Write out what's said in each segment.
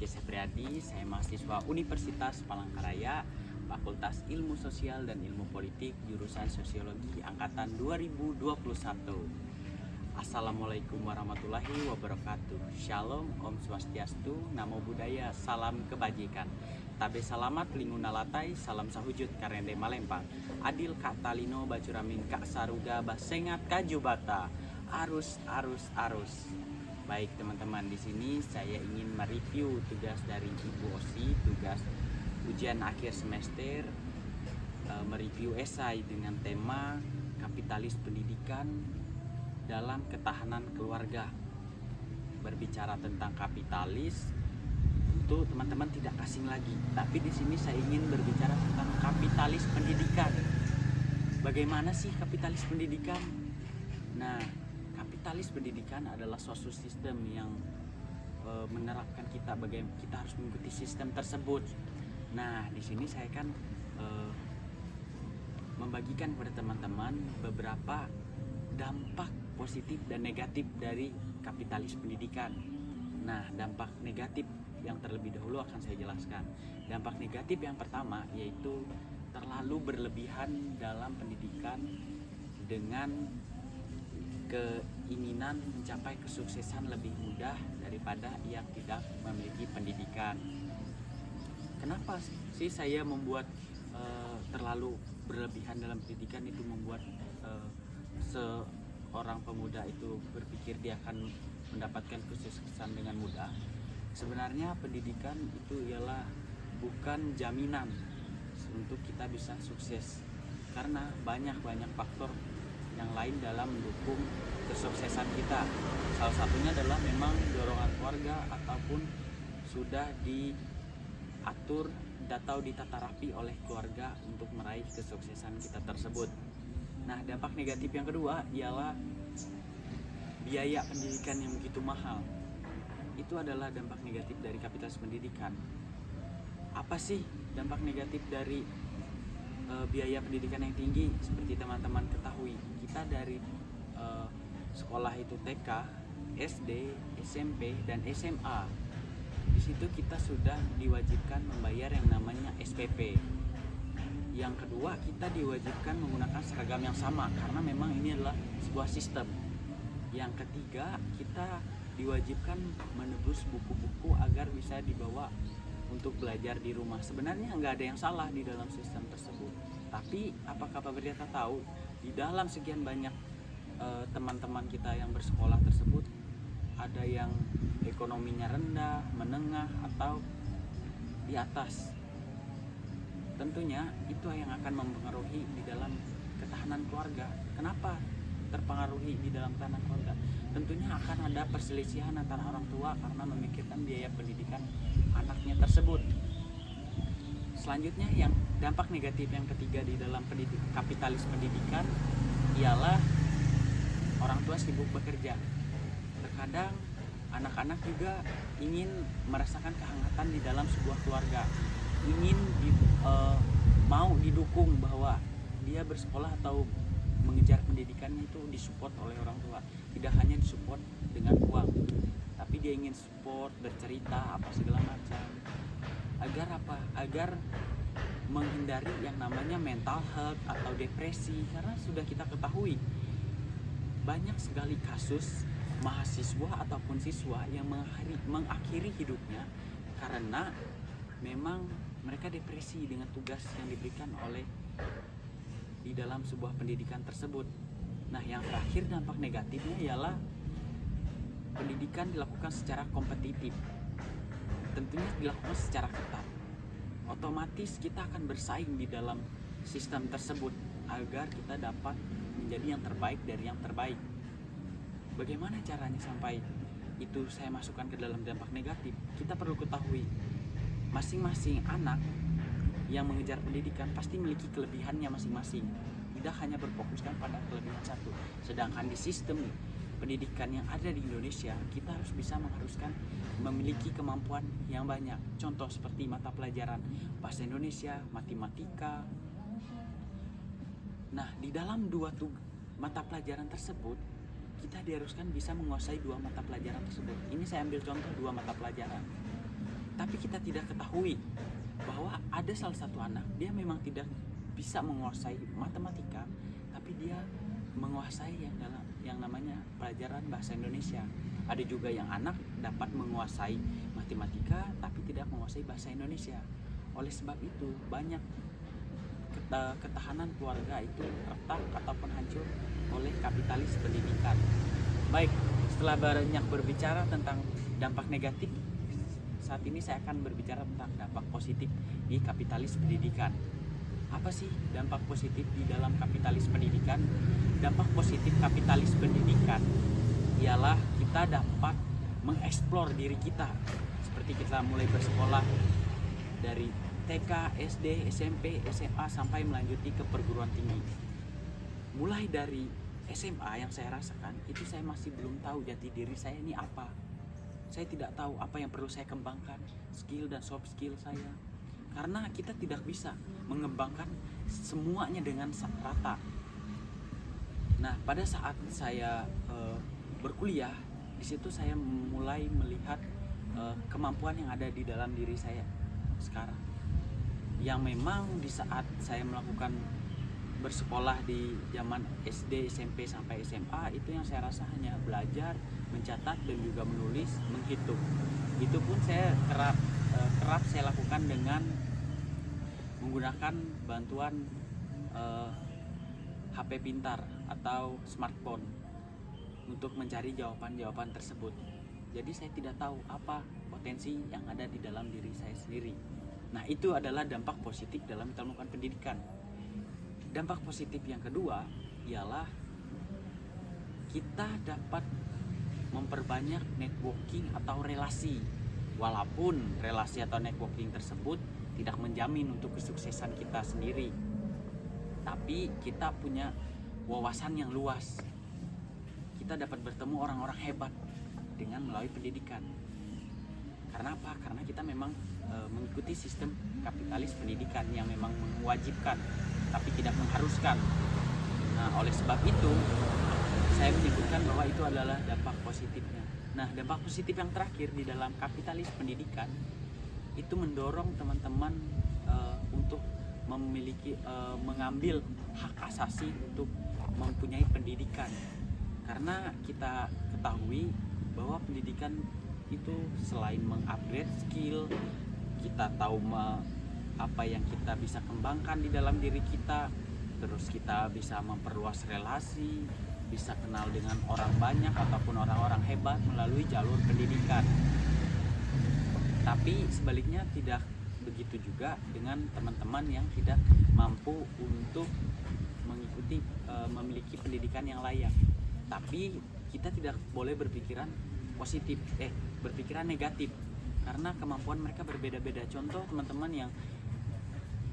Rizky Septriadi, saya mahasiswa Universitas Palangkaraya, Fakultas Ilmu Sosial dan Ilmu Politik, jurusan Sosiologi Angkatan 2021. Assalamualaikum warahmatullahi wabarakatuh. Shalom, Om Swastiastu, Namo Buddhaya, salam kebajikan. Tabe salamat linguna latai, salam sahujud karende malempang. Adil kak talino bacuramin kak saruga basengat kajubata. Arus. Baik teman-teman, di sini saya ingin mereview tugas dari Ibu Osi, tugas ujian akhir semester, mereview esai dengan tema kapitalis pendidikan dalam ketahanan keluarga. Berbicara tentang kapitalis, tentu teman-teman tidak asing lagi, tapi di sini saya ingin berbicara tentang kapitalis pendidikan. Bagaimana sih kapitalis pendidikan? Nah, kapitalis pendidikan adalah suatu sistem yang menerapkan kita bagaimana kita harus mengikuti sistem tersebut. Nah, di sini saya kan membagikan kepada teman-teman beberapa dampak positif dan negatif dari kapitalis pendidikan. Nah, dampak negatif yang terlebih dahulu akan saya jelaskan. Dampak negatif yang pertama yaitu terlalu berlebihan dalam pendidikan dengan keinginan mencapai kesuksesan lebih mudah daripada yang tidak memiliki pendidikan. Kenapa sih saya membuat terlalu berlebihan dalam pendidikan itu membuat seorang pemuda itu berpikir dia akan mendapatkan kesuksesan dengan mudah? Sebenarnya pendidikan itu ialah bukan jaminan untuk kita bisa sukses, karena banyak faktor yang lain dalam mendukung kesuksesan kita. Salah satunya adalah memang dorongan keluarga ataupun sudah diatur atau ditata rapi oleh keluarga untuk meraih kesuksesan kita tersebut. Nah, dampak negatif yang kedua ialah biaya pendidikan yang begitu mahal. Itu adalah dampak negatif dari kapitalis pendidikan. Apa sih dampak negatif dari biaya pendidikan yang tinggi? Seperti teman-teman ketahui, kita dari sekolah itu TK, SD, SMP, dan SMA. Di situ kita sudah diwajibkan membayar yang namanya SPP. Yang kedua, kita diwajibkan menggunakan seragam yang sama karena memang ini adalah sebuah sistem. Yang ketiga, kita diwajibkan menebus buku-buku agar bisa dibawa untuk belajar di rumah. Sebenarnya nggak ada yang salah di dalam sistem tersebut. Tapi apakah pemerintah tahu di dalam sekian banyak teman-teman kita yang bersekolah tersebut ada yang ekonominya rendah, menengah, atau di atas? Tentunya itu yang akan mempengaruhi di dalam ketahanan keluarga. Kenapa terpengaruhi di dalam ketahanan keluarga? Tentunya akan ada perselisihan antara orang tua karena memikirkan biaya pendidikan anaknya tersebut. Selanjutnya, yang dampak negatif yang ketiga di dalam kapitalis pendidikan ialah orang tua sibuk bekerja. Terkadang anak-anak juga ingin merasakan kehangatan di dalam sebuah keluarga, ingin mau didukung bahwa dia bersekolah atau mengejar pendidikannya itu disupport oleh orang tua. Tidak hanya disupport dengan uang, tapi dia ingin support, bercerita apa segala macam. Agar apa? Agar menghindari yang namanya mental health atau depresi. Karena sudah kita ketahui banyak sekali kasus mahasiswa ataupun siswa yang mengakhiri hidupnya karena memang mereka depresi dengan tugas yang diberikan oleh di dalam sebuah pendidikan tersebut. Nah, yang terakhir dampak negatifnya ialah pendidikan dilakukan secara kompetitif. Tentunya dilakukan secara ketat. Otomatis kita akan bersaing di dalam sistem tersebut agar kita dapat menjadi yang terbaik dari yang terbaik. Bagaimana caranya sampai itu saya masukkan ke dalam dampak negatif? Kita perlu ketahui masing-masing anak yang mengejar pendidikan pasti memiliki kelebihannya masing-masing. Tidak hanya berfokuskan pada kelebihan satu. Sedangkan di sistem pendidikan yang ada di Indonesia, kita harus bisa mengharuskan memiliki kemampuan yang banyak. Contoh seperti mata pelajaran bahasa Indonesia, matematika. Nah, di dalam mata pelajaran tersebut, kita diharuskan bisa menguasai 2 mata pelajaran tersebut. Ini saya ambil contoh 2 mata pelajaran. Tapi kita tidak ketahui bahwa ada salah satu anak, dia memang tidak bisa menguasai matematika, tapi dia menguasai yang namanya pelajaran bahasa Indonesia. Ada juga yang anak dapat menguasai matematika tapi tidak menguasai bahasa Indonesia. Oleh sebab itu banyak ketahanan keluarga itu retak ataupun hancur oleh kapitalis pendidikan. Baik, setelah banyak berbicara tentang dampak negatif, saat ini saya akan berbicara tentang dampak positif di kapitalis pendidikan. Apa sih dampak positif di dalam kapitalis pendidikan? Dampak positif kapitalis pendidikan ialah kita dapat mengeksplor diri kita. Seperti kita mulai bersekolah dari TK, SD, SMP, SMA sampai melanjuti ke perguruan tinggi. Mulai dari SMA yang saya rasakan, itu saya masih belum tahu jati diri saya ini apa. Saya tidak tahu apa yang perlu saya kembangkan, skill dan soft skill saya. Karena kita tidak bisa mengembangkan semuanya dengan rata. Nah, pada saat saya berkuliah, di situ saya mulai melihat kemampuan yang ada di dalam diri saya sekarang. Yang memang di saat saya melakukan bersekolah di zaman SD, SMP sampai SMA, itu yang saya rasa hanya belajar, mencatat dan juga menulis, menghitung. Itu pun saya kerap saya lakukan dengan menggunakan bantuan HP pintar atau smartphone untuk mencari jawaban-jawaban tersebut. Jadi saya tidak tahu apa potensi yang ada di dalam diri saya sendiri. Nah, itu adalah dampak positif dalam kita melakukan pendidikan. Dampak positif yang kedua ialah kita dapat memperbanyak networking atau relasi. Walaupun relasi atau networking tersebut tidak menjamin untuk kesuksesan kita sendiri, tapi kita punya wawasan yang luas. Kita dapat bertemu orang-orang hebat dengan melalui pendidikan. Karena apa? Karena kita memang mengikuti sistem kapitalis pendidikan yang memang mewajibkan tapi tidak mengharuskan. Nah, oleh sebab itu saya menyebutkan bahwa itu adalah dampak positifnya. Nah, dampak positif yang terakhir di dalam kapitalis pendidikan itu mendorong teman-teman untuk mengambil hak asasi untuk mempunyai pendidikan. Karena kita ketahui bahwa pendidikan itu selain mengupgrade skill, kita tahu apa yang kita bisa kembangkan di dalam diri kita, terus kita bisa memperluas relasi, bisa kenal dengan orang banyak ataupun orang-orang hebat melalui jalur pendidikan. Tapi sebaliknya tidak begitu juga dengan teman-teman yang tidak mampu untuk mengikuti memiliki pendidikan yang layak. Tapi kita tidak boleh berpikiran berpikiran negatif, karena kemampuan mereka berbeda-beda. Contoh teman-teman yang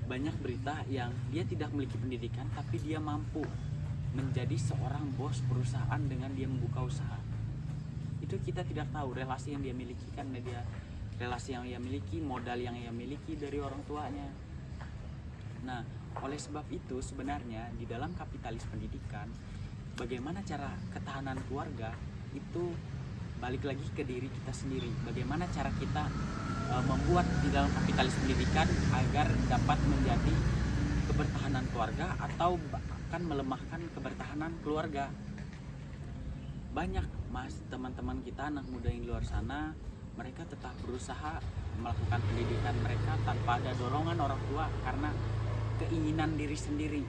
banyak berita yang dia tidak memiliki pendidikan tapi dia mampu menjadi seorang bos perusahaan dengan dia membuka usaha. Itu kita tidak tahu relasi yang dia miliki, karena dia relasi yang ia miliki, modal yang ia miliki dari orang tuanya. Nah, oleh sebab itu sebenarnya di dalam kapitalis pendidikan, bagaimana cara ketahanan keluarga itu balik lagi ke diri kita sendiri. Bagaimana cara kita membuat di dalam kapitalis pendidikan agar dapat menjadi kebertahanan keluarga atau bahkan melemahkan kebertahanan keluarga. Banyak teman-teman kita, anak muda yang di luar sana, mereka tetap berusaha melakukan pendidikan mereka tanpa ada dorongan orang tua karena keinginan diri sendiri.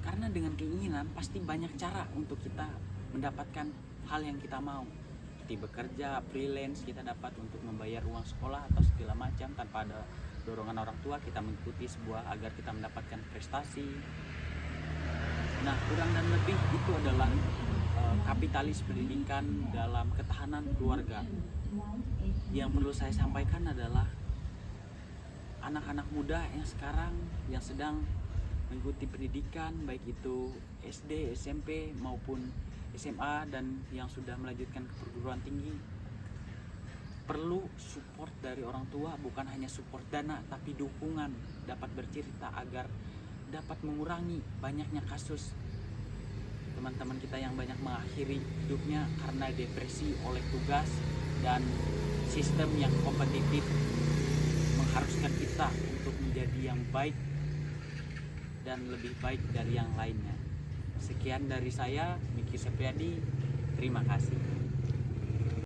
Karena dengan keinginan pasti banyak cara untuk kita mendapatkan hal yang kita mau. Seperti bekerja, freelance, kita dapat untuk membayar uang sekolah atau segala macam tanpa ada dorongan orang tua. Kita mengikuti sebuah agar kita mendapatkan prestasi. Nah, kurang dan lebih itu adalah kapitalis pendidikan dalam ketahanan keluarga. Yang perlu saya sampaikan adalah anak-anak muda yang sekarang yang sedang mengikuti pendidikan, baik itu SD, SMP maupun SMA dan yang sudah melanjutkan ke perguruan tinggi, perlu support dari orang tua, bukan hanya support dana tapi dukungan, dapat bercerita agar dapat mengurangi banyaknya kasus teman-teman kita yang banyak mengakhiri hidupnya karena depresi oleh tugas, dan sistem yang kompetitif mengharuskan kita untuk menjadi yang baik dan lebih baik dari yang lainnya. Sekian dari saya, Miki Sepriadi. Terima kasih.